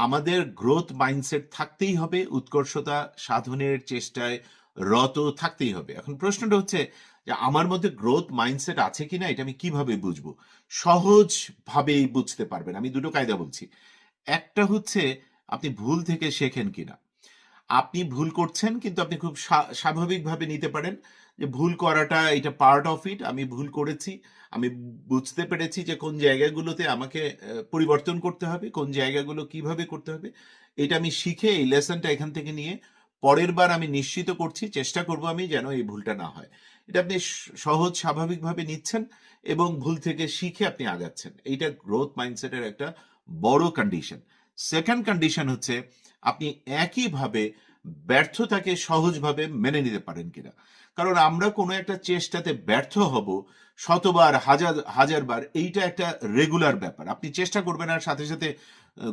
আমাদের growth mindset থাকতেই হবে, উৎকর্ষতা সাধনের চেষ্টায় রত থাকতেই হবে। এখন প্রশ্নটা হচ্ছে যে আমার মধ্যে গ্রোথ মাইন্ডসেট আছে কিনা এটা আমি কিভাবে বুঝবো? সহজভাবেই বুঝতে পারবেন। আমি দুটো কায়দা বলছি। একটা হচ্ছে আপনি ভুল থেকে শেখেন কিনা। আপনি ভুল করছেন কিন্তু আপনি খুব স্বাভাবিকভাবে নিতে পারেন যে ভুল করাটা এটা পার্ট অফ ইট। আমি ভুল করেছি, আমি বুঝতে পেরেছি যে কোন জায়গাগুলোতে আমাকে পরিবর্তন করতে হবে, কোন জায়গাগুলো কিভাবে করতে হবে। এটা আমি শিখে এই লেসনটা এখান থেকে নিয়ে পরের বার আমি নিশ্চিত করছি, চেষ্টা করব আমি যেন এই ভুলটা না হয়। এটা আপনি সহজ স্বাভাবিকভাবে নিচ্ছেন এবং ভুল থেকে শিখে আপনি আগাচ্ছেন। এইটা গ্রোথ মাইন্ডসেটের একটা বড় কন্ডিশন। সেকেন্ড কন্ডিশন হচ্ছে আপনি একইভাবে ব্যর্থতাকে সহজভাবে মেনে নিতে পারেন কিনা। কারণ আমরা কোনো একটা চেষ্টাতে ব্যর্থ হব শতবার, হাজার হাজার বার, এইটা একটা রেগুলার ব্যাপার। আপনি চেষ্টা করবেন আর সাথে সাথে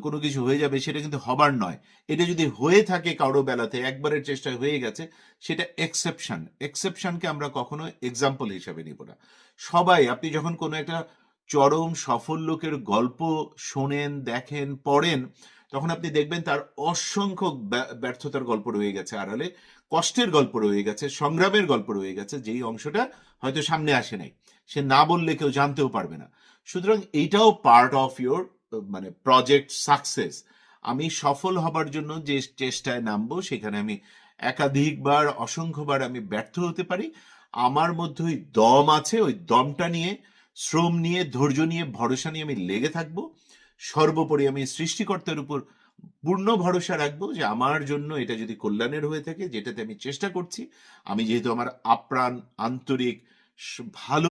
কোনো কিছু হয়ে যাবে, সেটা কিন্তু হবার নয়। এটা যদি হয়ে থাকে কারো বেলাতে, একবারের চেষ্টায় হয়ে গেছে, সেটা এক্সেপশন। এক্সেপশনকে আমরা কখনো এক্সাম্পল হিসাবে নিব না। সবাই, আপনি যখন কোনো একটা চরম সফল লোকের গল্প শোনেন, দেখেন, পড়েন, তখন আপনি দেখবেন তার অসংখ্য ব্যর্থতার গল্প রয়ে গেছে আড়ালে, কষ্টের গল্প রয়ে গেছে, সংগ্রামের গল্প রয়ে গেছে, যেই অংশটা হয়তো সামনে আসে নাই, সে না বললে কেউ জানতেও পারবে না। সুতরাং এইটাও পার্ট অফ ইয়োর মানে প্রজেক্ট সাকসেস। আমি সফল হবার জন্য যে চেষ্টায় নামবো সেখানে আমি একাধিকবার, অসংখ্যবার আমি ব্যর্থ হতে পারি। আমার মধ্যে ওই দম আছে, ওই দমটা নিয়ে, শ্রম নিয়ে, ধৈর্য নিয়ে, ভরসা নিয়ে আমি লেগে থাকবো। সর্বোপরি আমি সৃষ্টিকর্তার উপর পূর্ণ ভরসা রাখবো যে আমার জন্য এটা যদি কল্যাণের হয়ে থাকে, যেটাতে আমি চেষ্টা করছি, আমি যেহেতু আমার আপ্রাণ, আন্তরিক, ভালো